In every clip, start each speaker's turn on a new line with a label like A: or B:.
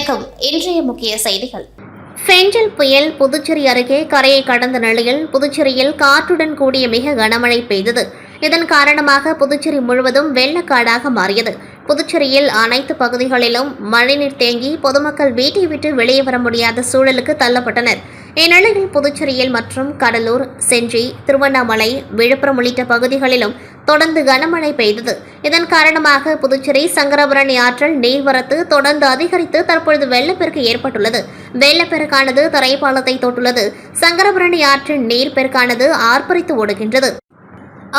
A: வணக்கம். இன்றைய முக்கிய செய்திகள். ஃபெஞ்சல் புயல் புதுச்சேரி அருகே கரையை கடந்த நிலையில் புதுச்சேரியில் காற்றுடன் கூடிய மிக கனமழை பெய்தது. இதன் காரணமாக புதுச்சேரி முழுவதும் வெள்ளக்காடாக மாறியது. புதுச்சேரியில் அனைத்து பகுதிகளிலும் மழைநீர் தேங்கி பொதுமக்கள் வீட்டை விட்டு வெளியே வர முடியாத சூழலுக்கு தள்ளப்பட்டனர். இந்நிலையில் புதுச்சேரியில் மற்றும் கடலூர், செஞ்சி, திருவண்ணாமலை, விழுப்புரம் உள்ளிட்ட பகுதிகளிலும் தொடர்ந்து கனமழை பெய்தது. இதன் காரணமாக புதுச்சேரி சங்கராபரணி ஆற்றில் நீர்வரத்து தொடர்ந்து அதிகரித்து தற்பொழுது வெள்ளப்பெருக்கு ஏற்பட்டுள்ளது. வெள்ளப்பெருக்கானது தரைப்பாலத்தை தொட்டுள்ளது. சங்கராபரணி ஆற்றின் நீர்ப்பெருக்கானது ஆர்ப்பரித்து ஓடுகின்றது.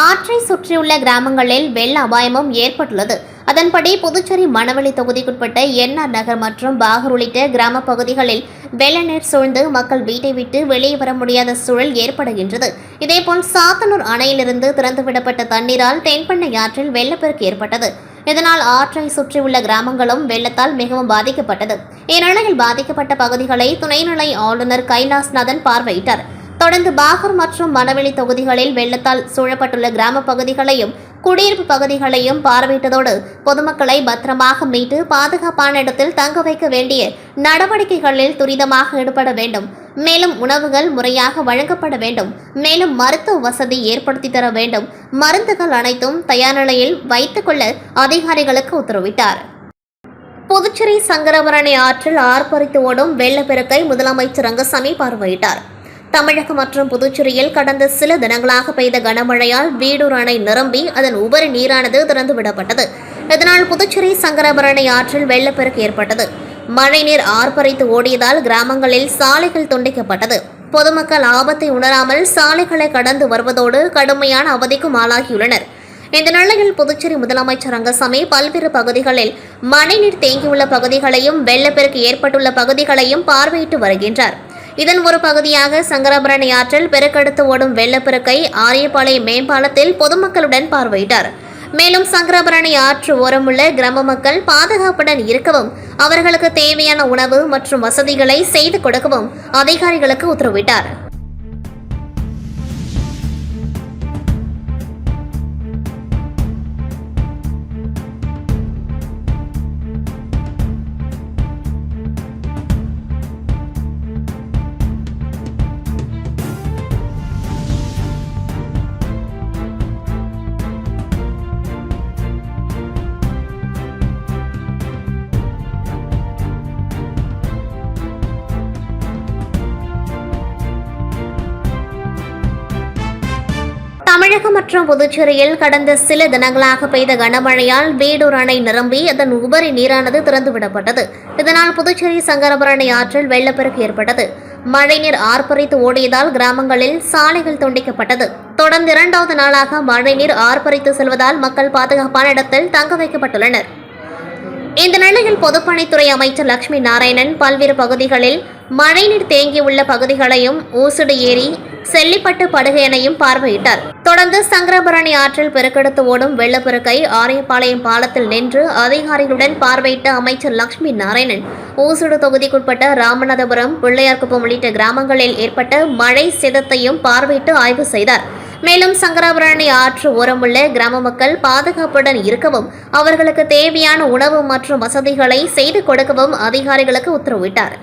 A: ஆற்றை சுற்றியுள்ள கிராமங்களில் வெள்ள அபாயமும் ஏற்பட்டுள்ளது. அதன்படி புதுச்சேரி மணவெளி தொகுதிக்குட்பட்ட என்ஆர் நகர் மற்றும் பாகூர் உள்ளிட்ட கிராம பகுதிகளில் வெள்ள நீர் சூழ்ந்து மக்கள் வீட்டை விட்டு வெளியே வர முடியாத சூழல் ஏற்படுகின்றது. இதேபோல் சாத்தனூர் அணையிலிருந்து திறந்துவிடப்பட்ட தண்ணீரால் தென்பெண்ணை ஆற்றில் வெள்ளப்பெருக்கு ஏற்பட்டது. இதனால் ஆற்றை சுற்றியுள்ள கிராமங்களும் வெள்ளத்தால் மிகவும் பாதிக்கப்பட்டது. இந்நிலையில் பாதிக்கப்பட்ட பகுதிகளை துணைநிலை ஆளுநர் கைலாஸ்நாதன் பார்வையிட்டார். தொடர்ந்து பாகூர் மற்றும் மணவெளி தொகுதிகளில் வெள்ளத்தால் சூழப்பட்டுள்ள கிராம பகுதிகளையும் குடியிருப்பு பகுதிகளையும் பார்வையிட்டதோடு பொதுமக்களை பத்திரமாக மீட்டு பாதுகாப்பான இடத்தில் தங்க வைக்க வேண்டிய நடவடிக்கைகளில் துரிதமாக ஈடுபட வேண்டும். மேலும் உணவுகள் முறையாக வழங்கப்பட வேண்டும். மேலும் மருத்துவ வசதி ஏற்படுத்தி தர வேண்டும். மருந்துகள் அனைத்தும் தயார் நிலையில் வைத்துக் கொள்ள அதிகாரிகளுக்கு உத்தரவிட்டார். புதுச்சேரி சங்கராபரணி ஆற்றில் ஆர்ப்பரித்து ஓடும் வெள்ளப்பெருக்கை முதலமைச்சர் ரங்கசாமி பார்வையிட்டார். தமிழகம் மற்றும் புதுச்சேரியில் கடந்த சில தினங்களாக பெய்த கனமழையால் வீடூர் அணை நிரம்பி அதன் உபரி நீரானது திறந்துவிடப்பட்டது. இதனால் புதுச்சேரி சங்கராபரணி ஆற்றில் வெள்ளப்பெருக்கு ஏற்பட்டது. மழைநீர் ஆர்ப்பரித்து ஓடியதால் கிராமங்களில் சாலைகள் துண்டிக்கப்பட்டது. பொதுமக்கள் ஆபத்தை உணராமல் சாலைகளை கடந்து வருவதோடு கடுமையான அவதிக்கும் ஆளாகியுள்ளனர். இந்த நிலையில் புதுச்சேரி முதலமைச்சர் ரங்கசாமி பல்வேறு பகுதிகளில் மழைநீர் தேங்கியுள்ள பகுதிகளையும் வெள்ளப்பெருக்கு ஏற்பட்டுள்ள பகுதிகளையும் பார்வையிட்டு வருகின்றார். இதன் ஒரு பகுதியாக சங்கராபரணி ஆற்றில் பெருக்கெடுத்து ஓடும் வெள்ளப்பெருக்கை ஆரியபாளையம் மேம்பாலத்தில் பொதுமக்களுடன் பார்வையிட்டார். மேலும் சங்கராபரணி ஆற்று ஓரமுள்ள கிராம மக்கள் பாதுகாப்புடன் இருக்கவும் அவர்களுக்கு தேவையான உணவு மற்றும் வசதிகளை செய்து கொடுக்கவும் அதிகாரிகளுக்கு உத்தரவிட்டார். தமிழகம் மற்றும் புதுச்சேரியில் கடந்த சில தினங்களாக பெய்த கனமழையால் வீடூர் அணை நிரம்பி அதன் உபரி நீரானது திறந்துவிடப்பட்டது. இதனால் புதுச்சேரி சங்கராபரணி ஆற்றில் வெள்ளப்பெருக்கு ஏற்பட்டது. மழைநீர் ஆர்ப்பரித்து ஓடியதால் கிராமங்களில் சாலைகள் துண்டிக்கப்பட்டது. தொடர்ந்து 2வது நாளாக மழைநீர் ஆர்ப்பரித்து செல்வதால் மக்கள் பாதுகாப்பான இடத்தில் தங்க வைக்கப்பட்டுள்ளனர். இந்த நிலையில் பொதுப்பணித்துறை அமைச்சர் லட்சுமி நாராயணன் பல்வேறு பகுதிகளில் மழைநீர் தேங்கியுள்ள பகுதிகளையும் ஊசுடு ஏரி, செல்லிப்பட்டு படுகையணையும் பார்வையிட்டார். தொடர்ந்து சங்கராபரணி ஆற்றில் பெருக்கெடுத்து ஓடும் வெள்ளப்பெருக்கை ஆரியபாளையம் பாலத்தில் நின்று அதிகாரிகளுடன் பார்வையிட்ட அமைச்சர் லட்சுமி நாராயணன் ஊசுடு தொகுதிக்குட்பட்ட ராமநாதபுரம், பிள்ளையார்குப்பம் உள்ளிட்ட கிராமங்களில் ஏற்பட்ட மழை சேதத்தையும் பார்வையிட்டு ஆய்வு செய்தார். மேலும் சங்கராபரணி ஆற்று ஓரமுள்ள கிராம மக்கள் பாதுகாப்புடன் இருக்கவும் அவர்களுக்கு தேவையான உணவு மற்றும் வசதிகளை செய்து கொடுக்கவும் அதிகாரிகளுக்கு உத்தரவிட்டார்.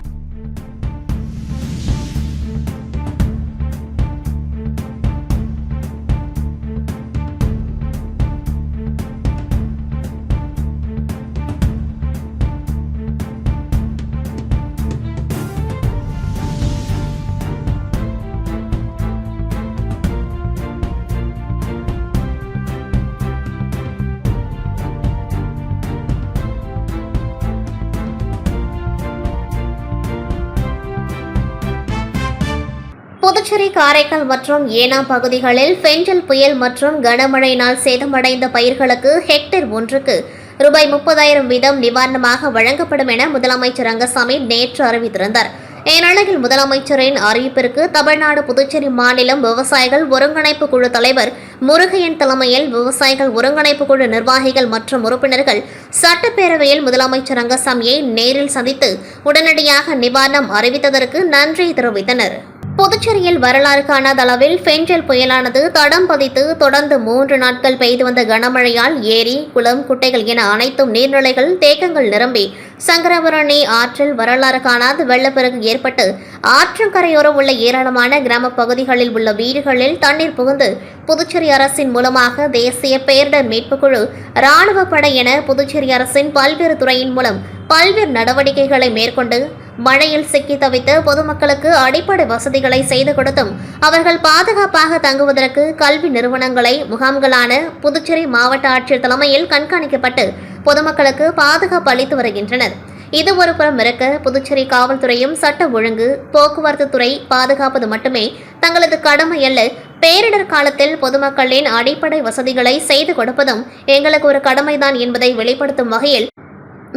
A: புதுச்சேரி, காரைக்கால் மற்றும் ஏனாம் பகுதிகளில் ஃபெஞ்சல் புயல் மற்றும் கனமழையினால் சேதமடைந்த பயிர்களுக்கு ஹெக்டேர் ஒன்றுக்கு ரூபாய் 30,000 வீதம் நிவாரணமாக வழங்கப்படும் என முதலமைச்சர் ரங்கசாமி நேற்று அறிவித்திருந்தார். இந்நிலையில் முதலமைச்சரின் அறிவிப்பிற்கு தமிழ்நாடு புதுச்சேரி மாநிலம் விவசாயிகள் ஒருங்கிணைப்பு குழு தலைவர் முருகையன் தலைமையில் விவசாயிகள் ஒருங்கிணைப்பு குழு நிர்வாகிகள் மற்றும் உறுப்பினர்கள் சட்டப்பேரவையில் முதலமைச்சர் ரங்கசாமியை நேரில் சந்தித்து உடனடியாக நிவாரணம் அறிவித்ததற்கு நன்றி தெரிவித்தனர். புதுச்சேரியில் வரலாறு காணாத அளவில் ஃபெஞ்சல் புயலானது தடம் பதித்து தொடர்ந்து 3 நாட்கள் பெய்து வந்த கனமழையால் ஏரி, குளம், குட்டைகள் என அனைத்தும் நீர்நிலைகள் தேக்கங்கள் நிரம்பி சங்கராபரணி ஆற்றில் வரலாறு காணாத வெள்ளப்பெருக்கு ஏற்பட்டு ஆற்றங்கரையோரம் உள்ள ஏராளமான கிராம பகுதிகளில் உள்ள வீடுகளில் தண்ணீர் புகுந்து புதுச்சேரி அரசின் மூலமாக தேசிய பேரிடர் மீட்புக் குழு, ராணுவ படை என புதுச்சேரி அரசின் பல்வேறு துறையின் மூலம் பல்வேறு நடவடிக்கைகளை மேற்கொண்டு மழையில் சிக்கி தவித்த பொதுமக்களுக்கு அடிப்படை வசதிகளை செய்து கொடுத்தும் அவர்கள் பாதுகாப்பாக தங்குவதற்கு கல்வி நிறுவனங்களை முகாம்களான புதுச்சேரி மாவட்ட ஆட்சியர் தலைமையில் கண்காணிக்கப்பட்டு பொதுமக்களுக்கு பாதுகாப்பு அளித்து வருகின்றனர். இது ஒருபுறம் இருக்க புதுச்சேரி காவல்துறையும் சட்ட ஒழுங்கு, போக்குவரத்து துறை பாதுகாப்பது மட்டுமே தங்களது கடமை அல்ல, பேரிடர் காலத்தில் பொதுமக்களின் அடிப்படை வசதிகளை செய்து கொடுப்பதும் எங்களுக்கு ஒரு கடமைதான் என்பதை வெளிப்படுத்தும் வகையில்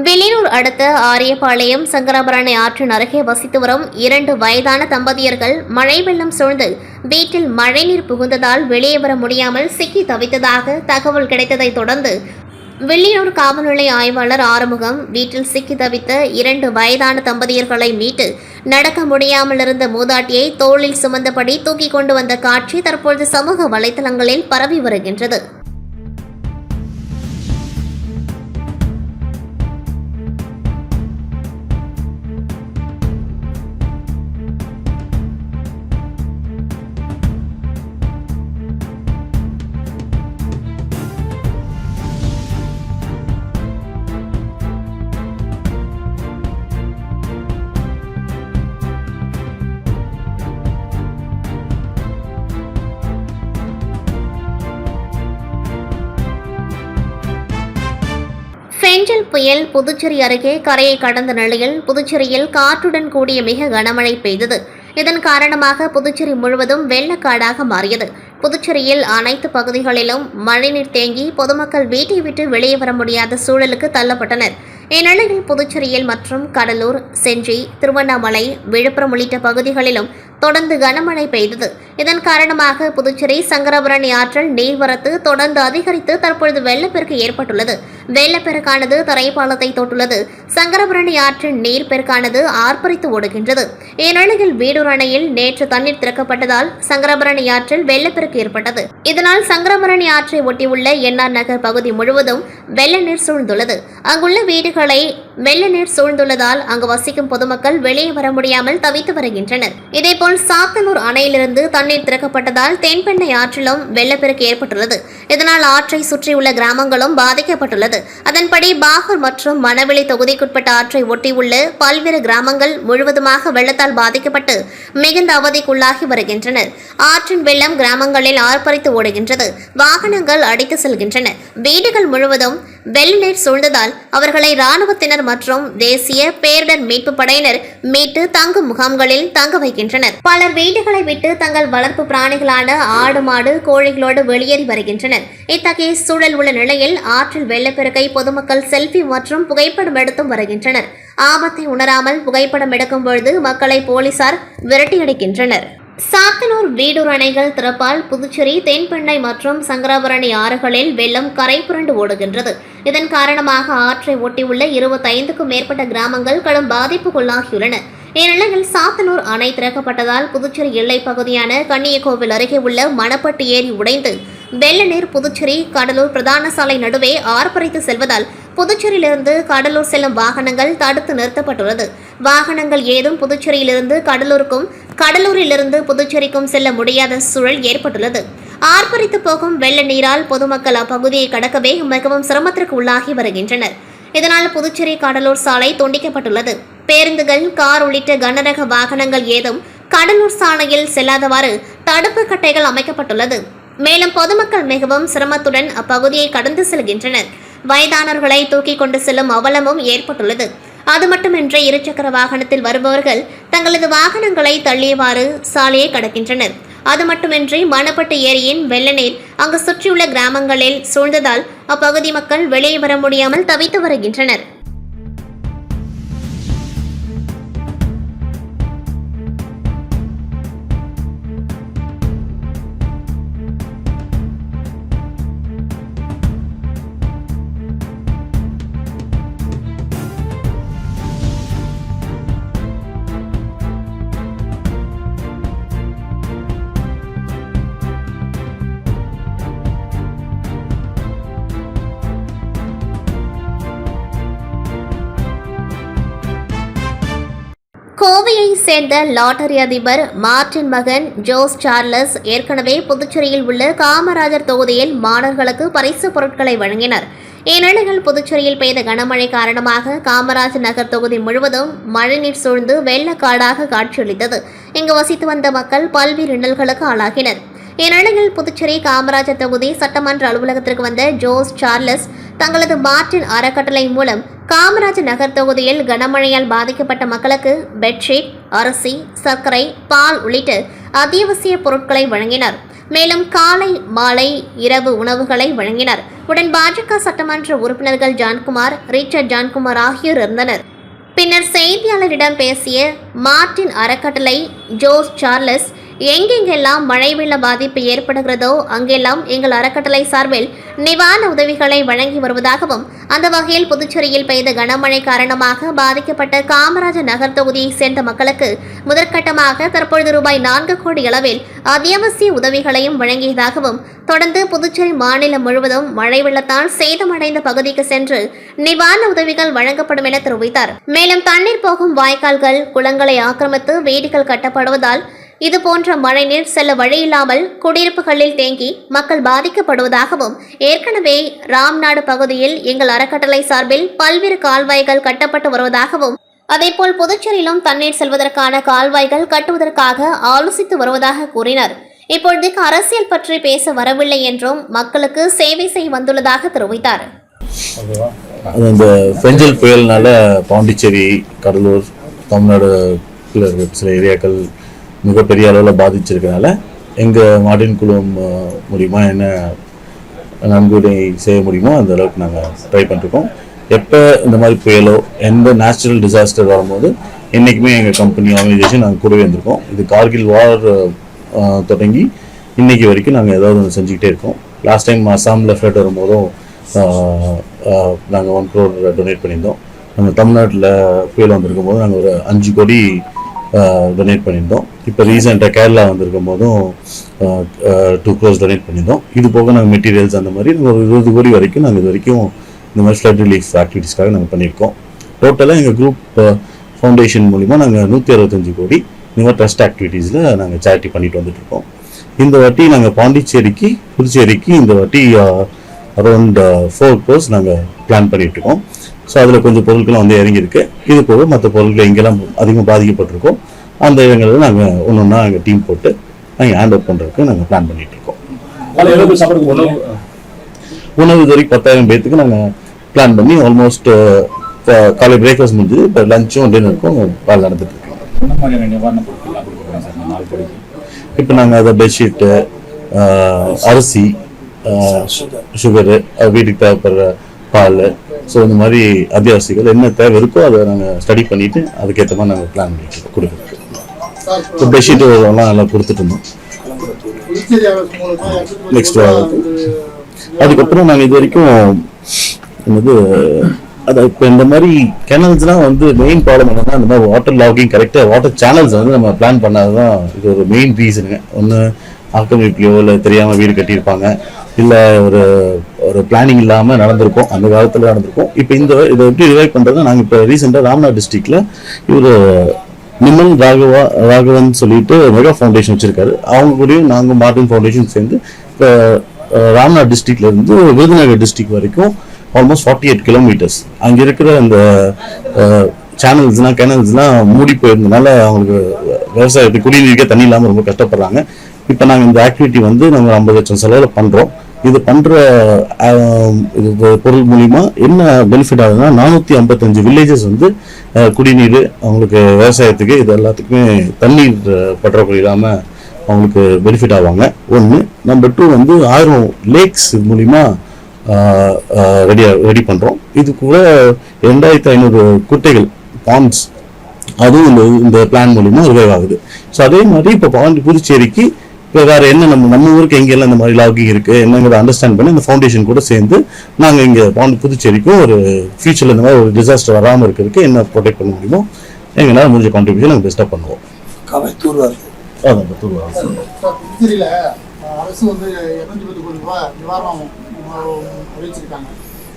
A: வில்லியனூர் அடுத்த ஆரியபாளையம் சங்கராபரணி ஆற்றின் அருகே வசித்து வரும் 2 வயதான தம்பதியர்கள் மழை வெள்ளம் சூழ்ந்து வீட்டில் மழைநீர் புகுந்ததால் வெளியே வர முடியாமல் சிக்கி தவித்ததாக தகவல் கிடைத்ததை தொடர்ந்து வில்லியனூர் காவல் நிலைய ஆய்வாளர் ஆறுமுகம் வீட்டில் சிக்கி தவித்த 2 வயதான தம்பதியர்களை மீட்டு நடக்க முடியாமல் இருந்த மூதாட்டியை தோளில் சுமந்தபடி தூக்கி கொண்டு வந்த காட்சி தற்பொழுது சமூக வலைதளங்களில் பரவி வருகின்றது. ஃபெஞ்சல் புயல் புதுச்சேரி அருகே கரையை கடந்த நிலையில் புதுச்சேரியில் காற்றுடன் கூடிய மிக கனமழை பெய்தது. இதன் காரணமாக புதுச்சேரி முழுவதும் வெள்ளக்காடாக மாறியது. புதுச்சேரியில் அனைத்து பகுதிகளிலும் மழைநீர் தேங்கி பொதுமக்கள் வீட்டை விட்டு வெளியே வர முடியாத சூழலுக்கு தள்ளப்பட்டனர். இந்நிலையில் புதுச்சேரியில் மற்றும் கடலூர், செஞ்சி, திருவண்ணாமலை, விழுப்புரம் உள்ளிட்ட பகுதிகளிலும் தொடர்ந்து கனமழை பெய்தது. இதன் காரணமாக புதுச்சேரி சங்கராபரணி ஆற்றில் நீர்வரத்து தொடர்ந்து அதிகரித்து தற்பொழுது வெள்ளப்பெருக்கு ஏற்பட்டுள்ளது. வெள்ளப்பெருக்கானது தரைப்பாலத்தை தொட்டுள்ளது. சங்கராபரணி ஆற்றின் நீர்ப்பெருக்கானது ஆர்ப்பரித்து ஓடுகின்றது. இந்நிலையில் வீடூர் அணையில் நேற்று தண்ணீர் திறக்கப்பட்டதால் சங்கராபரணி ஆற்றில் வெள்ளப்பெருக்கு ஏற்பட்டது. இதனால் சங்கராபரணி ஆற்றை ஒட்டியுள்ள என்ஆர் நகர் பகுதி முழுவதும் வெள்ள நீர் சூழ்ந்துள்ளது. அங்குள்ள வீடுகளை வெள்ள நீர் சூழ்ந்துள்ளதால் அங்கு வசிக்கும் பொதுமக்கள் வெளியே வர முடியாமல் தவித்து வருகின்றனர். இதேபோல் சாத்தனூர் அணையிலிருந்து தண்ணீர் திறக்கப்பட்டதால் தென்பெண்ணை ஆற்றிலும் வெள்ளப்பெருக்கு ஏற்பட்டுள்ளது. இதனால் ஆற்றை சுற்றியுள்ள கிராமங்களும் பாதிக்கப்பட்டுள்ளது. அதன்படி பாகூர் மற்றும் மணவெளி தொகுதிக்குட்பட்ட ஆற்றை ஒட்டியுள்ள பல்வேறு கிராமங்கள் முழுவதுமாக வெள்ளத்தால் பாதிக்கப்பட்டு மிகுந்த அவதிக்குள்ளாகி வருகின்றனர். ஆற்றின் வெள்ளம் கிராமங்களில் ஆர்ப்பரித்து ஓடுகின்றது. வாகனங்கள் அடித்து செல்கின்றன. வீடுகள் முழுவதும் வெள்ள நீர் சூழ்ந்ததால் அவர்களை ராணுவத்தினர் மற்றும் தேசிய பேரிடர் மீட்பு படையினர் மீட்டு தங்கும் முகாம்களில் தங்க வைக்கின்றனர். பலர் வீடுகளை விட்டு தங்கள் வளர்ப்பு பிராணிகளான ஆடு, மாடு, கோழிகளோடு வெளியேறி வருகின்றனர். இத்தகைய சூழல் உள்ள நிலையில் ஆற்றில் வெள்ளப்பெருக்கை பொதுமக்கள் செல்ஃபி மற்றும் புகைப்படம் எடுத்தும் வருகின்றனர். ஆபத்தை உணராமல் புகைப்படம் எடுக்கும் பொழுது மக்களை போலீசார் விரட்டியடிக்கின்றனர். சாத்தனூர், வீடூர் அணைகள் திறப்பால் புதுச்சேரி, தென்பெண்ணை மற்றும் சங்கராபரணி ஆறுகளில் வெள்ளம் கரை புரண்டு ஓடுகின்றது. இதன் காரணமாக ஆற்றை ஒட்டியுள்ள 25க்கும் மேற்பட்ட கிராமங்கள் கடும் பாதிப்புக்குள்ளாகியுள்ளன. இந்நிலையில் சாத்தனூர் அணை திறக்கப்பட்டதால் புதுச்சேரி எல்லைப் பகுதியான கன்னியகோவில் அருகே உள்ள மணப்பட்டு ஏரி உடைந்து வெள்ள நீர் புதுச்சேரி கடலூர் பிரதான சாலை நடுவே ஆர்ப்பரித்து செல்வதால் புதுச்சேரியிலிருந்து கடலூர் செல்லும் வாகனங்கள் தடுத்து நிறுத்தப்பட்டுள்ளது. வாகனங்கள் ஏதும் புதுச்சேரியிலிருந்து கடலூருக்கும், கடலூரிலிருந்து புதுச்சேரிக்கும் செல்ல முடியாத சூழல் ஏற்பட்டுள்ளது. ஆர்ப்பரித்து போகும் வெள்ள நீரால் பொதுமக்கள் அப்பகுதியை கடக்கவே மிகவும் சிரமத்திற்கு உள்ளாகி வருகின்றனர். இதனால் புதுச்சேரி கடலூர் சாலை துண்டிக்கப்பட்டுள்ளது. பேருந்துகள், கார் உள்ளிட்ட கனரக வாகனங்கள் ஏதும் கடலூர் சாலையில் செல்லாதவாறு தடுப்பு கட்டைகள் அமைக்கப்பட்டுள்ளது. மேலும் பொதுமக்கள் மிகவும் சிரமத்துடன் அப்பகுதியை கடந்து செல்கின்றனர். வயதானவர்களை தூக்கி கொண்டு செல்லும் அவலமும் ஏற்பட்டுள்ளது. அது மட்டுமின்றி இருசக்கர வாகனத்தில் வருபவர்கள் தங்களது வாகனங்களை தள்ளியவாறு சாலையை கடக்கின்றனர். அது மட்டுமின்றி மணப்பட்டு ஏரியின் வெள்ள நீர் அங்கு சுற்றியுள்ள கிராமங்களில் சூழ்ந்ததால் அப்பகுதி மக்கள் வெளியே வர முடியாமல் தவித்து வருகின்றனர். சேர்ந்த லாட்டரி அதிபர் மார்டின் மகன் ஜோஸ் சார்லஸ் ஏற்கனவே புதுச்சேரியில் உள்ள காமராஜர் தொகுதியில் மாணவர்களுக்கு பரிசு பொருட்களை வழங்கினர். இந்நிலையில் புதுச்சேரியில் பெய்த கனமழை காரணமாக காமராஜர் நகர் தொகுதி முழுவதும் மழைநீர் சூழ்ந்து வெள்ளக்காடாக காட்சியளித்தது. இங்கு வசித்து வந்த மக்கள் பல்வேறு இன்னல்களுக்கு ஆளாகினர். இந்நிலையில் புதுச்சேரி காமராஜர் தொகுதி சட்டமன்ற அலுவலகத்திற்கு வந்த ஜோஸ் சார்லஸ் தங்களது மார்டின் அறக்கட்டளை மூலம் காமராஜர் நகர் தொகுதியில் கனமழையால் பாதிக்கப்பட்ட மக்களுக்கு பெட்ஷீட், அரிசி, சர்க்கரை, பால் உள்ளிட்ட அத்தியாவசிய பொருட்களை வழங்கினர். மேலும் காலை, மாலை, இரவு உணவுகளை வழங்கினர். உடன் பாஜக சட்டமன்ற உறுப்பினர்கள் ஜான்குமார், ரிச்சர்ட் ஜான்குமார் ஆகியோர் இருந்தனர். பின்னர் செய்தியாளரிடம் பேசிய மார்டின் அறக்கட்டளை ஜோஸ் சார்லஸ், எங்கெங்கெல்லாம் மழை வெள்ள பாதிப்பு ஏற்படுகிறதோ அங்கெல்லாம் எங்கள் அறக்கட்டளை சார்பில் நிவாரண உதவிகளை வழங்கி வருவதாகவும், அந்த வகையில் புதுச்சேரியில் பெய்த கனமழை காரணமாக பாதிக்கப்பட்ட காமராஜர் நகர் தொகுதியை சேர்ந்த மக்களுக்கு முதற்கட்டமாக தற்பொழுது ரூபாய் 4 கோடி அளவில் அத்தியாவசிய உதவிகளையும் வழங்கியதாகவும், தொடர்ந்து புதுச்சேரி மாநிலம் முழுவதும் மழை வெள்ளத்தால் சேதமடைந்த பகுதிக்கு சென்று நிவாரண உதவிகள் வழங்கப்படும் என தெரிவித்தார். மேலும் தண்ணீர் போகும் வாய்க்கால்கள், குளங்களை ஆக்கிரமித்து வீடுகள் கட்டப்படுவதால் இதுபோன்ற மழைநீர் செல்ல வழியில்லாமல் குடியிருப்புகளில் தேங்கி மக்கள் பாதிக்கப்படுவதாகவும், ஏற்கனவே ராம்நாடு பகுதியில் எங்கள் அறக்கட்டளை சார்பில் பல்வேறு கால்வாய்கள் கட்டப்பட்டு வருவதாகவும், அதேபோல் புதுச்சேரியிலும் தண்ணீர் செல்வதற்கான கால்வாய்கள் கட்டுவதற்காக ஆலோசித்து வருவதாக கூறினார். இப்பொழுதுக்கு அரசியல் பற்றி பேச வரவில்லை என்றும் மக்களுக்கு சேவை செய்ய வந்துள்ளதாக தெரிவித்தார்.
B: இந்த பெஞ்சல் புயல்னால பாண்டிச்சேரி, கடலூர், தமிழ்நாடு சில ஏரியாக்கள் மிகப்பெரிய அளவில் பாதிச்சிருக்கனால எங்கள் மார்டின் குழுமம் மூலிமா என்ன நன்கொடை செய்ய முடியுமோ அந்த அளவுக்கு நாங்கள் ட்ரை பண்ணிருக்கோம். எப்போ இந்த மாதிரி புயலோ எந்த நேச்சுரல் டிசாஸ்டர் வரும்போது என்றைக்குமே எங்கள் கம்பெனி ஆர்கனைசேஷன் நாங்கள் கூடவே இருந்திருக்கோம். இது கார்கில் வார் தொடங்கி இன்றைக்கி வரைக்கும் நாங்கள் ஏதாவது ஒன்று செஞ்சுக்கிட்டே இருக்கோம். லாஸ்ட் டைம் அசாமில் ஃப்ளட் வரும்போதும் நாங்கள் 1 crore டொனேட் பண்ணியிருந்தோம். நம்ம தமிழ்நாட்டில் புயல் வந்திருக்கும் போது நாங்கள் ஒரு 5 கோடி டொனேட் பண்ணியிருந்தோம். இப்போ ரீசெண்டாக கேரளா வந்திருக்கும் போதும் 2 crores டொனேட் பண்ணியிருந்தோம். இது போக நாங்கள் மெட்டீரியல்ஸ் அந்த மாதிரி ஒரு 20 கோடி வரைக்கும் நாங்கள் இது வரைக்கும் இந்த மாதிரி ஃப்ளட் ரிலீஃப் ஆக்டிவிட்டீஸ்க்காக நாங்கள் பண்ணியிருக்கோம். டோட்டலாக எங்கள் குரூப் ஃபவுண்டேஷன் மூலிமா நாங்கள் 165 கோடி இந்த மாதிரி ட்ரஸ்ட் ஆக்டிவிட்டீஸில் நாங்கள் சேரிட்டி பண்ணிட்டு வந்துட்டுருக்கோம். இந்த வாட்டி நாங்கள் பாண்டிச்சேரிக்கு, புதுச்சேரிக்கு இந்த வாட்டி அரௌண்ட் 4 crores நாங்கள் பிளான் பண்ணிகிட்ருக்கோம். ஸோ அதில் கொஞ்சம் பொருட்கள்லாம் வந்து இறங்கியிருக்கு. இது போக மற்ற பொருட்கள் எங்கெல்லாம் அதிகமாக பாதிக்கப்பட்டிருக்கோம் அந்த இடங்களில் நாங்கள் ஒன்று ஒன்றா எங்கள் டீம் போட்டு நாங்கள் ஹேண்ட் அவுட் பண்ணுறதுக்கு நாங்கள் பிளான் பண்ணிகிட்ருக்கோம். உணவு இது வரைக்கும் 10,000 பேர்த்துக்கு நாங்கள் பிளான் பண்ணி ஆல்மோஸ்ட் காலை பிரேக்ஃபாஸ்ட் முடிஞ்சது. இப்போ லஞ்சும் டின்னருக்கும் வேலை நடந்துட்டுருக்கோம். இப்போ நாங்கள் அதை பெட்ஷீட்டு, அரிசி, சுகரு, வீட்டுக்கு தேவைப்படுற பால், ஸோ இந்த மாதிரி அத்தியாவசியங்கள் என்ன தேவை இருக்கோ அதை நாங்கள் ஸ்டடி பண்ணிவிட்டு அதுக்கேற்ற மாதிரி நாங்கள் பிளான் பண்ணிட்டு கொடுக்குறோம். இப்போ பெட்ஷீட்டு எல்லாம் நல்லா கொடுத்துட்டு இருந்தோம். நெக்ஸ்ட் அதுக்கப்புறம் நாங்கள் இது வரைக்கும் என்னது அதை இப்போ இந்த மாதிரி கெனல்ஸ்லாம் வந்து மெயின் ப்ராப்ளம் என்னன்னா, இந்த மாதிரி வாட்டர் லாகிங் கரெக்டாக வாட்டர் சேனல்ஸ் வந்து நம்ம பிளான் பண்ணாது தான் இது ஒரு மெயின் ரீசனுங்க. ஒன்று ஆக்கிரமிப்பிலையோ இல்லை தெரியாமல் வீடு கட்டியிருப்பாங்க, இல்லை ஒரு ஒரு பிளானிங் இல்லாமல் நடந்திருக்கும், அந்த காலத்தில் நடந்திருக்கும். இப்போ இதை எப்படி ரிவைவ் பண்ணுறது, நாங்கள் இப்போ ரீசெண்டாக ராம்நாத் டிஸ்ட்ரிக்டில் இவர் நிமல் ராகவன் சொல்லிட்டு மெகா ஃபவுண்டேஷன் வச்சுருக்காரு. அவங்க கூடயும் நாங்கள் மார்டின் ஃபவுண்டேஷன் சேர்ந்து இப்போ ராம்நாத் டிஸ்ட்ரிக்ட்லேருந்து விருதுநகர் டிஸ்ட்ரிக்ட் வரைக்கும் ஆல்மோஸ்ட் 48 kilometers அங்கே இருக்கிற அந்த சேனல்ஸ்லாம் கெனல்ஸ்லாம் மூடி போயிருந்தனால அவங்களுக்கு விவசாயத்துக்கு குடிநீருக்கே தண்ணி இல்லாமல் ரொம்ப கஷ்டப்படுறாங்க. இப்போ நாங்கள் இந்த ஆக்டிவிட்டி வந்து நம்ம 50 லட்சம் செலவில் பண்ணுறோம். இது பண்ணுற இது பொருள் மூலிமா என்ன பெனிஃபிட் ஆகுதுன்னா, 455 வில்லேஜஸ் வந்து குடிநீர், அவங்களுக்கு விவசாயத்துக்கு இது எல்லாத்துக்குமே தண்ணீர் பற்றாக்குறை இல்லாமல் அவங்களுக்கு பெனிஃபிட் ஆவாங்க. 1. நம்பர் 2 வந்து 1000 லேக்ஸ் இது மூலிமா ரெடி பண்ணுறோம். இது கூட 2500 குட்டைகள், பாண்ட்ஸ், அதுவும் இந்த பிளான் மூலிமா ரிவைவ் ஆகுது. ஸோ அதே மாதிரி இப்போ புதுச்சேரிக்கு இப்போ வேறு என்ன நம்ம ஊருக்கு எங்கெல்லாம் இந்த மாதிரி லாகிங் இருக்குது என்னங்கிறத அண்டர்ஸ்டாண்ட் பண்ணி இந்த ஃபவுண்டேஷன் கூட சேர்ந்து நாங்கள் இங்கே புதுச்சேரிக்கும் ஒரு ஃபியூச்சரில் இந்த மாதிரி ஒரு டிசாஸ்டர் வராமல் இருக்கிறதுக்கு என்ன ப்ரொடெக்ட் பண்ண முடியுமோ எங்களால் முடிஞ்ச கான்ட்ரிபியூஷன் நாங்கள் பெஸ்ட்டாக பண்ணுவோம்.
C: அரசு வந்து 210 கோடி ரூபாய் நிவாரணம் அறிவிச்சிருக்காங்க.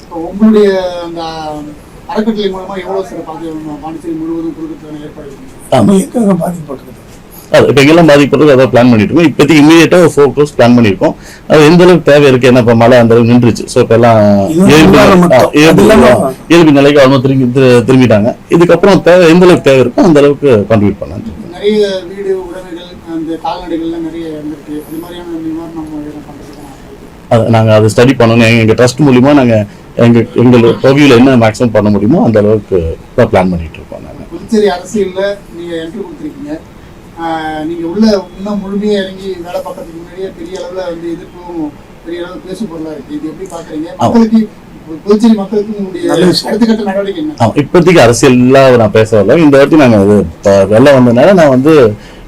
C: இப்போ உங்களுடைய அந்த அறக்கட்டளை மூலமாக எவ்வளோ சிறப்பாக பாண்டிச்சேரி முழுவதும் கொடுக்கறதுக்கான ஏற்பாடு
B: ஆமா.
D: எங்க பாதிக்கப்பட்டிருக்கு?
B: அது இப்போ எங்கெல்லாம் பாதிப்படுறது அதை பிளான் பண்ணிட்டு இருக்கோம். இப்போதைக்கு இமீடியட்டாக ஒரு 4 crores பிளான் பண்ணியிருக்கோம். அது எந்த அளவுக்கு தேவை இருக்கு, ஏன்னா இப்போ மழை அந்த அளவுக்கு நின்றுச்சு. ஸோ இப்போ எல்லாம் இயல்பு நிலைக்கு அவங்க திரும்பிட்டாங்க. இதுக்கப்புறம் தேவை எந்த அளவுக்கு தேவை இருக்கோ அந்த அளவுக்கு கான்ட்ரிபியூட் பண்ணலாம்.
C: நிறைய வீடு உடைமைகள் அந்த கால்நடைகள்லாம் நிறைய இருந்திருக்கு. அது மாதிரியான நிவாரணம் பண்ணுறதுக்கு
B: அது நாங்கள் அதை ஸ்டடி பண்ணணும். எங்கள் ட்ரஸ்ட் மூலிமா நாங்கள் எங்கள் பகுதியில் என்ன மேக்ஸிமம் பண்ண முடியுமோ அந்த அளவுக்கு தான் பிளான் பண்ணிட்டு இருக்கோம். நாங்கள்
C: புதுச்சேரி அரசியலில் நீங்கள் என்ட்ரி கொடுத்துருக்கீங்க. நீங்கள் உள்ள இன்னும் முழுமையாக இறங்கி வேலை பார்க்கறதுக்கு முன்னாடியே பெரிய அளவில் வந்து எதிர்ப்பும் பெரிய அளவில் பேசும் பொருளாக இருக்குது. இது எப்படி பார்க்குறீங்க? மக்களுக்கு புதுச்சேரி மக்களுக்கு உங்களுடைய அடுத்த நடவடிக்கை என்ன?
B: இப்போதைக்கு அரசியலாக நான் பேச வரல. இந்த வாட்டி நாங்கள் அது வெளில வந்ததுனால நான் வந்து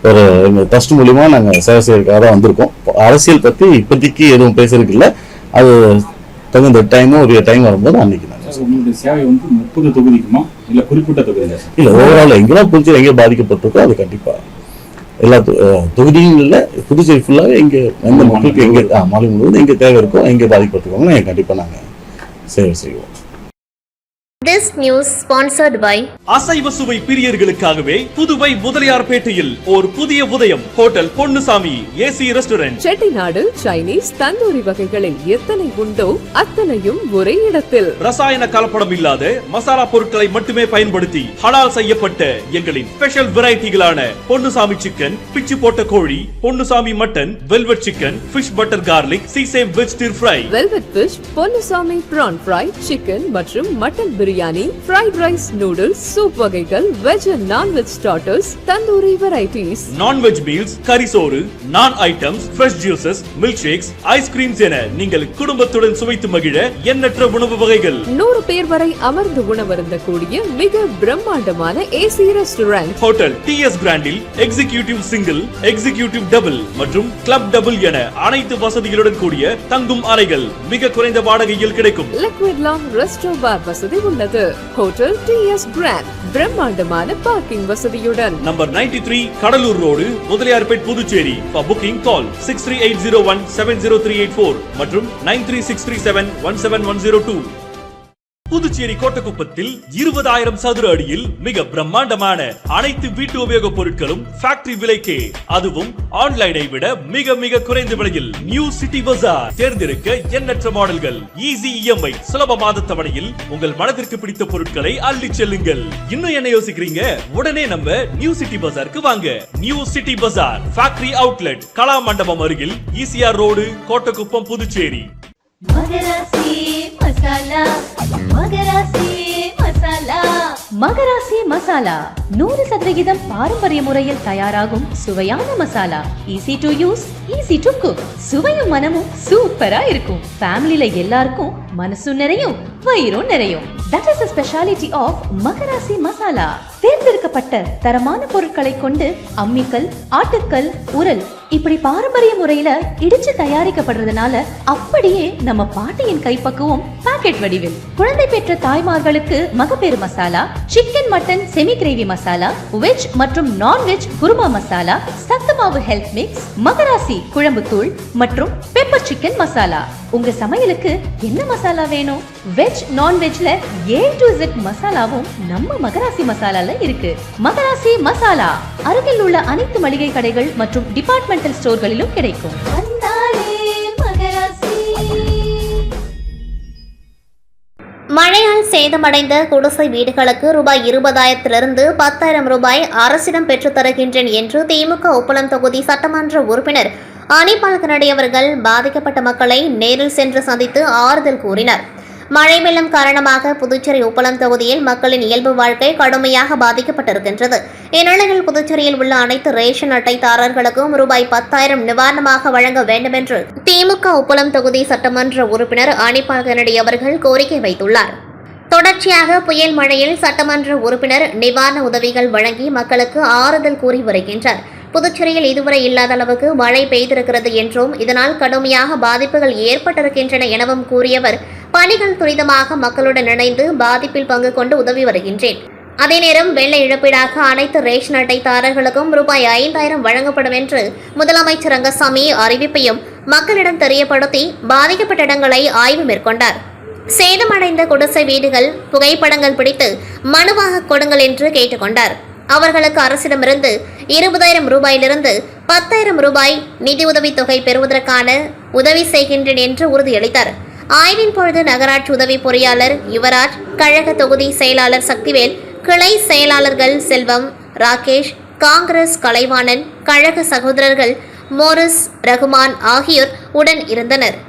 B: ஒரு எங்கள் ட்ரஸ்ட் மூலிமா நாங்கள் சேவை செய்யறதுக்காக தான் வந்திருக்கோம். அரசியல் பற்றி இப்போதைக்கு எதுவும் பேசுறதுக்கு இல்லை. அது தகுந்த ஒரு டைம் வரும்போது அன்னைக்கு
E: உங்களுடைய சேவை வந்து 30 தொகுதிக்குமா இல்லை குறிப்பிட்ட தொகுதியா?
B: இல்லை, ஓவரால் எங்கெல்லாம் புதுச்சேரி எங்கே பாதிக்கப்பட்டிருக்கோ அது கண்டிப்பாக எல்லா தொகுதியும் இல்லை, புதுச்சேரி ஃபுல்லாகவே எங்கே எந்த மக்களுக்கு எங்கே மாநிலம் முழுவதும் எங்கே தேவை இருக்கோ எங்கே பாதிக்கப்பட்டிருக்கோங்களோ கண்டிப்பாக நாங்கள் சேவை செய்வோம்.
A: This news sponsored by
F: அசைவ சுவை பிரியர்களுக்காகவே புதுவை முதலியார்பேட்டையில் ஒரு புதிய உதயம் hotel Ponnusamy AC restaurant.
G: Chettinad Chinese tandoori வகைகளில் எத்தனை உண்டோ அத்தனையும் ஒரே இடத்தில்.
F: ரசாயன கலப்படம் இல்லாத மசாலா பொருட்களை மட்டுமே பயன்படுத்தி ஹலால் செய்யப்பட்ட எங்களின் ஸ்பெஷல் வெரைட்டிகளான பொன்னுசாமி சிக்கன், பிச்சு போட்ட கோழி, Ponnusamy mutton, velvet chicken, fish butter garlic, sesame veg stir fry,
G: velvet fish, Ponnusamy prawn fry, chicken மற்றும் mutton biryani, fried rice, noodles, soup வகைகள், veg and non veg starters, tandoori varieties,
F: non veg meals, கறி சோறு, naan items, fresh juices, milk shakes, ice creams என நீங்கள் குடும்பத்துடன் சுவைத்து மகிழ எண்ணற்ற உணவு வகைகள்.
G: 100 பேர் வரை அமர்ந்து உணவருந்தக்கூடிய மிக பிரம்மாண்டமான ஏசி ரெஸ்டாரண்ட்.
F: ஹோட்டல் டிஎஸ் கிராண்டில் எக்ஸிகியூட்டிவ் சிங்கிள், எக்ஸிகியூட்டிவ் டபுள் மற்றும் கிளப் டபுள் என அனைத்து வசதிகளுடன் கூடிய தங்கும் அறைகள் மிக குறைந்த வாடகையில் கிடைக்கும்.
G: லிக்விட் லாங் ரெஸ்டோ பார் வசதி உள்ளது. ஹோட்டல் டிஎஸ் கிராண்ட் பிரம்மாண்டமான பார்க்கிங் வசதியுடன்
F: number 93 Cuddalore road, Mudaliarpet, Puducherry. For booking call 6380170384 மற்றும் 9363717102. புதுச்சேரி கோட்டக்குப்பத்தில் 20,000 சதுர அடியில் மிக பிரம்மாண்டமான அனைத்து வீட்டு உபயோக பொருட்களும் ஃபேக்டரி விலைக்கே, அதுவும் ஆன்லைனை விட மிக மிக குறைந்த விலையில். நியூ சிட்டி பஜார். தேர்ந்தெடுக்க எண்ணற்ற மாடல்கள், ஈஸி இஎம்ஐ, சுலப மாத தவணையில் உங்கள் மனதிற்கு பிடித்த பொருட்களை அள்ளி செல்லுங்கள். இன்னும் என்ன யோசிக்கிறீங்க? உடனே நம்ம நியூ சிட்டி பஜாருக்கு வாங்க. நியூ சிட்டி பஜார் ஃபேக்டரி அவுட்லெட், கலா மண்டபம் அருகில், ஈசிஆர் ரோடு, கோட்டக்குப்பம், புதுச்சேரி.
H: மகராசி மசாலா, மகராசி மசாலா, மகராசி மசாலா 100% பாரம்பரிய முறையில் தயாராகும் சுவையான masala. Easy to use, easy to cook. சுவையும் மனமும் சூப்பரா இருக்கும். ஃபேமிலில எல்லாருக்கும் மனசும் நிறையும், வயிறும் நிறையும். That is the speciality of மகராசி மசாலா. தேர்ந்தெடுக்கப்பட்ட தரமான பொருட்களை கொண்டு அம்மிக்கல், ஆட்டுக்கல், உரல் இப்படி பாரம்பரிய முறையில இடிச்சு தயாரிக்கப்படுறதுனால அப்படியே நம்ம பாட்டியின் கைப்பக்குவம் பாக்கெட் வடிவில். குழந்தை பெற்ற தாய்மார்களுக்கு மகப்பேறு masala, chicken mutton semi gravy masala, veg மற்றும் நான் வெஜ் குருமா மசாலா, சத்துமாவு ஹெல்த் மிக்ஸ், மகராசி குழம்பு தூள் மற்றும் பெப்பர் சிக்கன் மசாலா. உங்க சமையலுக்கு என்ன மசாலா வேணும்? வெஜ் நான் வெஜ்ல A to Z மசாலாவும் நம்ம மகராசி மசாலால இருக்கு. மகராசி மசாலா அருகில் உள்ள அனைத்து மளிகை கடைகள் மற்றும் டிபார்ட்மெண்டல் ஸ்டோர்களிலும் கிடைக்கும்.
A: மழையால் சேதமடைந்த குடிசை வீடுகளுக்கு ரூபாய் 20,000 10,000 ரூபாய் அரசிடம் பெற்றுத் தருகின்றேன் என்று திமுக உப்பளம் தொகுதி சட்டமன்ற உறுப்பினர் அனிபால் கனடி அவர்கள் பாதிக்கப்பட்ட மக்களை நேரில் சென்று சந்தித்து ஆறுதல் கூறினார். மழை வெள்ளம் காரணமாக புதுச்சேரி உப்பளம் தொகுதியில் மக்களின் இயல்பு வாழ்க்கை கடுமையாக பாதிக்கப்பட்டிருக்கின்றது. இந்நிலையில் புதுச்சேரியில் உள்ள அனைத்து ரேஷன் அட்டைதாரர்களுக்கும் ரூபாய் 10,000 நிவாரணமாக வழங்க வேண்டும் என்று திமுக உப்பளம் தொகுதி சட்டமன்ற உறுப்பினர் அனிபால் கனடி அவர்கள் கோரிக்கை வைத்துள்ளார். தொடர்ச்சியாக புயல் மழையில் சட்டமன்ற உறுப்பினர் நிவாரண உதவிகள் வழங்கி மக்களுக்கு ஆறுதல் கூறி வருகின்றார். புதுச்சேரியில் இதுவரை இல்லாத அளவுக்கு மழை பெய்திருக்கிறது என்றும் இதனால் கடுமையாக பாதிப்புகள் ஏற்பட்டிருக்கின்றன எனவும் கூறியவர், பணிகள் துரிதமாக மக்களுடன் இணைந்து பாதிப்பில் பங்கு கொண்டு உதவி வருகின்றேன். அதே நேரம் வெள்ள இழப்பீடாக அனைத்து ரேஷன் அட்டைதாரர்களுக்கும் ரூபாய் 5,000 வழங்கப்படும் என்று முதலமைச்சர் ரங்கசாமி அறிவிப்பையும் மக்களிடம் தெரியப்படுத்தி பாதிக்கப்பட்ட இடங்களை ஆய்வு மேற்கொண்டார். சேதமடைந்த குடிசை வீடுகள் புகைப்படங்கள் பிடித்து மனுவாக கொடுங்கள் என்று கேட்டுக்கொண்டார். அவர்களுக்கு அரசிடமிருந்து 20,000 ரூபாயிலிருந்து 10,000 ரூபாய் நிதியுதவித் தொகை பெறுவதற்கான உதவி செய்கின்றேன் என்று உறுதியளித்தார். ஆய்வின் பொழுது நகராட்சி உதவி பொறியாளர் யுவராஜ், கழக தொகுதி செயலாளர் சக்திவேல், கிளை செயலாளர்கள் செல்வம், ராகேஷ், காங்கிரஸ் கலைவாணன், கழக சகோதரர்கள் மோரிஸ், ரகுமான் ஆகியோர் உடன் இருந்தனர்.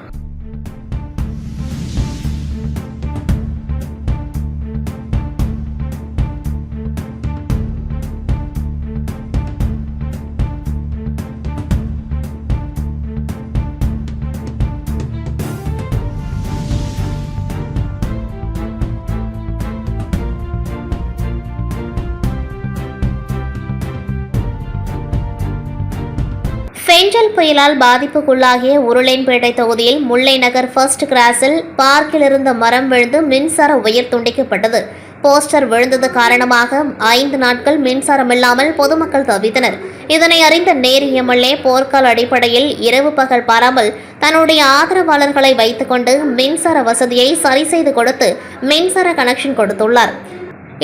A: பெஞ்சல் புயலால் பாதிப்புக்குள்ளாகிய உருளைன்பேட்டை தொகுதியில் முல்லை நகர் ஃபர்ஸ்ட் கிராஸில் பார்க்கில் இருந்த மரம் விழுந்து மின்சார உயர் துண்டிக்கப்பட்டது. போஸ்டர் விழுந்தது காரணமாக 5 நாட்கள் மின்சாரம் இல்லாமல் பொதுமக்கள் தவித்தனர். இதனை அறிந்த நேரு எம்எல்ஏ போர்க்கால அடிப்படையில் இரவு பகல் பாராமல் தன்னுடைய ஆதரவாளர்களை வைத்துக்கொண்டு மின்சார வசதியை சரி செய்து கொடுத்து மின்சார கனெக்ஷன் கொடுத்துள்ளார்.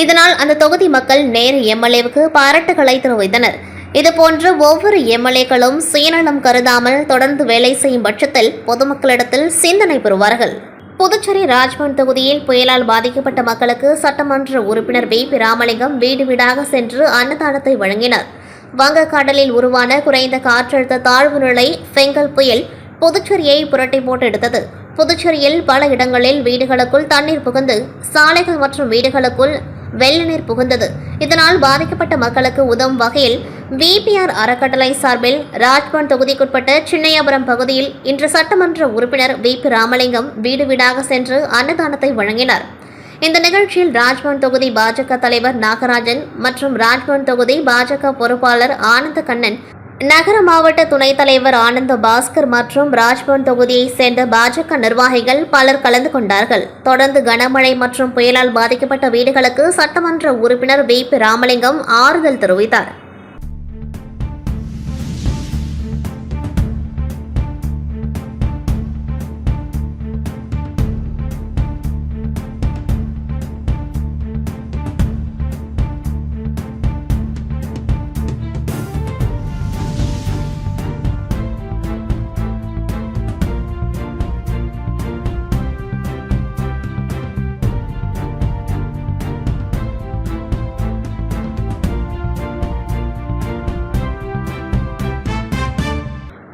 A: இதனால் அந்த தொகுதி மக்கள் நேரு எம்எல்ஏவுக்கு பாராட்டுகளை தெரிவித்தனர். இதுபோன்று ஒவ்வொரு எம்எல்ஏக்களும் சுயநலம் கருதாமல் தொடர்ந்து வேலை செய்யும் பட்சத்தில் பொதுமக்களிடத்தில் சிந்தனை பெறுவார்கள். புதுச்சேரி ராஜ்பவன் தொகுதியில் புயலால் பாதிக்கப்பட்ட மக்களுக்கு சட்டமன்ற உறுப்பினர் வி.பி. ராமலிங்கம் வீடு வீடாக சென்று அன்னதானத்தை வழங்கினார். வங்கக்கடலில் உருவான குறைந்த காற்றழுத்த தாழ்வு நிலை பெங்கல் புயல் புதுச்சேரியை புரட்டி போட்டு எடுத்தது. புதுச்சேரியில் பல இடங்களில் வீடுகளுக்குள் தண்ணீர் புகுந்து சாலைகள் மற்றும் வீடுகளுக்குள் வெள்ள நீர் புகுந்தது. இதனால் பாதிக்கப்பட்ட மக்களுக்கு உதவும் வகையில் விபிஆர் அறக்கட்டளை சார்பில் ராஜ்பவன் தொகுதிக்குட்பட்ட சின்னையாபுரம் பகுதியில் இன்று சட்டமன்ற உறுப்பினர் வி.பி. ராமலிங்கம் வீடு வீடாக சென்று அன்னதானத்தை வழங்கினார். இந்த நிகழ்ச்சியில் ராஜ்பவன் தொகுதி பாஜக தலைவர் நாகராஜன் மற்றும் ராஜ்பவன் தொகுதி பாஜக பொறுப்பாளர் ஆனந்த கண்ணன், நகர மாவட்ட துணைத் தலைவர் ஆனந்த பாஸ்கர் மற்றும் ராஜ்பவன் தொகுதியைச் சேர்ந்த பாஜக நிர்வாகிகள் பலர் கலந்து கொண்டார்கள். தொடர்ந்து கனமழை மற்றும் புயலால் பாதிக்கப்பட்ட வீடுகளுக்கு சட்டமன்ற உறுப்பினர் வி.பி. ராமலிங்கம் ஆறுதல் தெரிவித்தார்.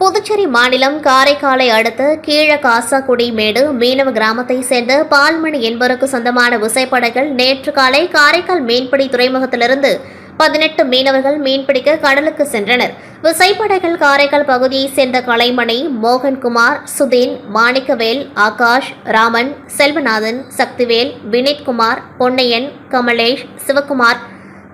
A: புதுச்சேரி மாநிலம் காரைக்காலை அடுத்த கீழகாசாக்குடிமேடு மீனவ கிராமத்தை சேர்ந்த பால்மணி என்பவருக்கு சொந்தமான விசைப்படகுகள் நேற்று காலை காரைக்கால் மீன்பிடி துறைமுகத்திலிருந்து 18 மீனவர்கள் மீன்பிடிக்க கடலுக்கு சென்றனர். விசைப்படகுகள் காரைக்கால் பகுதியைச் சேர்ந்த கலைமணி, மோகன்குமார், சுதீன், மாணிக்கவேல், ஆகாஷ், ராமன், செல்வநாதன், சக்திவேல், வினித்குமார், பொன்னையன், கமலேஷ், சிவகுமார்,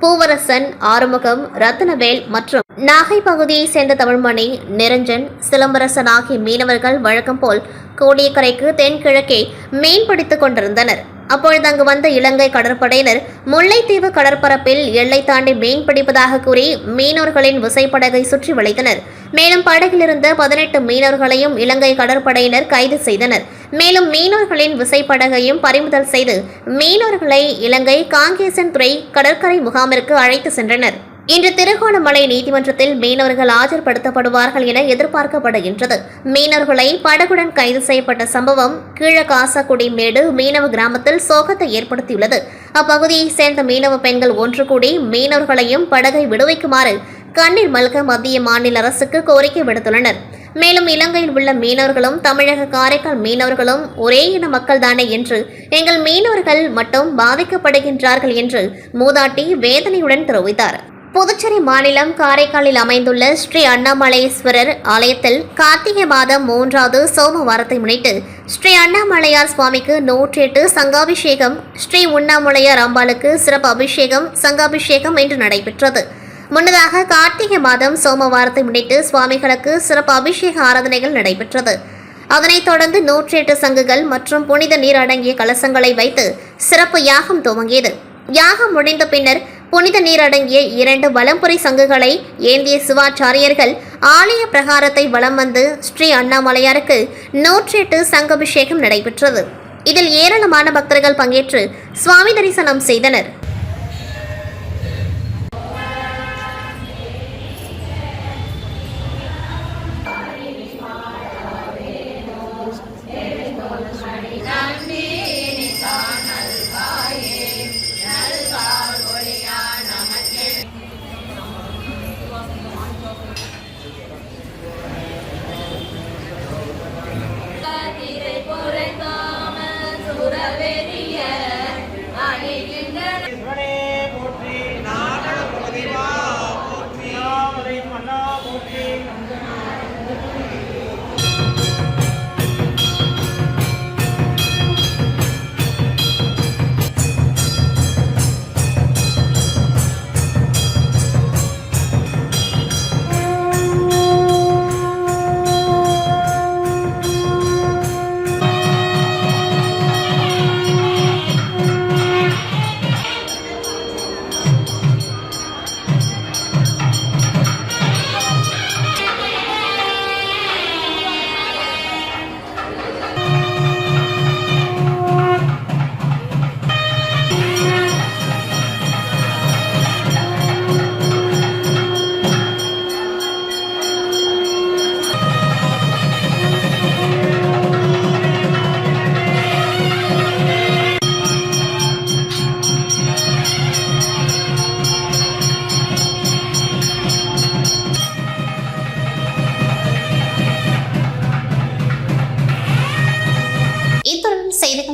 A: பூவரசன், ஆறுமுகம், ரத்னவேல் மற்றும் நாகை பகுதியைச் சேர்ந்த தமிழ்மணி, நிரஞ்சன், சிலம்பரசன் ஆகிய மீனவர்கள் வழக்கம் போல் கோடியக்கரைக்கு தென்கிழக்கே மீன்பிடித்துக் கொண்டிருந்தனர். அப்பொழுது அங்கு வந்த இலங்கை கடற்படையினர் முல்லைத்தீவு கடற்பரப்பில் எல்லை தாண்டி மீன் பிடிப்பதாக கூறி மீனவர்களின் விசைப்படகை சுற்றி வளைத்தனர். மேலும் படகில் இருந்த 18 மீனவர்களையும் இலங்கை கடற்படையினர் கைது செய்தனர். மேலும் மீனவர்களின் விசைப்படகையும் பறிமுதல் செய்து மீனவர்களை இலங்கை காங்கேசன்துறை கடற்கரை முகாமிற்கு அழைத்து சென்றனர். இன்று திருகோணமலை நீதிமன்றத்தில் மீனவர்கள் ஆஜர்படுத்தப்படுவார்கள் என எதிர்பார்க்கப்படுகின்றது. மீனவர்களை படகுடன் கைது செய்யப்பட்ட சம்பவம் கீழகாசாக்குடிமேடு மீனவ கிராமத்தில் சோகத்தை ஏற்படுத்தியுள்ளது. அப்பகுதியைச் சேர்ந்த மீனவ பெண்கள் ஒன்று கூடி மீனவர்களையும் படகை விடுவிக்குமாறு கண்ணீர் மல்க மத்திய மாநில அரசுக்கு கோரிக்கை விடுத்துள்ளனர். மேலும் இலங்கையில் உள்ள மீனவர்களும் தமிழக காரைக்கால் மீனவர்களும் ஒரே இன மக்கள் தானே என்று எங்கள் மீனவர்கள் மட்டும் பாதிக்கப்படுகின்றார்கள் என்று மூதாட்டி வேதனையுடன் தெரிவித்தார். புதுச்சேரி மாநிலம் காரைக்காலில் அமைந்துள்ள ஸ்ரீ அண்ணாமலையேஸ்வரர் ஆலயத்தில் கார்த்திகை மாதம் 3வது சோமவாரத்தை முன்னிட்டு ஸ்ரீ அண்ணாமலையார் சுவாமிக்கு 108 சங்காபிஷேகம், ஸ்ரீ உண்ணாமுலையார் அம்பாளுக்கு சிறப்பு அபிஷேகம், சங்காபிஷேகம் இன்று நடைபெற்றது. முன்னதாக கார்த்திகை மாதம் சோமவாரத்தை முன்னிட்டு சுவாமிகளுக்கு சிறப்பு அபிஷேக ஆராதனைகள் நடைபெற்றது. அதனைத் தொடர்ந்து 108 சங்குகள் மற்றும் புனித நீர் அடங்கிய கலசங்களை வைத்து சிறப்பு யாகம் துவங்கியது. யாகம் முடிந்த பின்னர் புனித நீர் அடங்கிய 2 வலம்புரி சங்குகளை ஏந்திய சிவாச்சாரியர்கள் ஆலய பிரகாரத்தை வலம் வந்து ஸ்ரீ அண்ணாமலையாருக்கு 108 சங்கபிஷேகம் நடைபெற்றது. இதில் ஏராளமான பக்தர்கள் பங்கேற்று சுவாமி தரிசனம் செய்தனர்.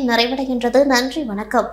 A: நிறைவடைகின்றது. நன்றி, வணக்கம்.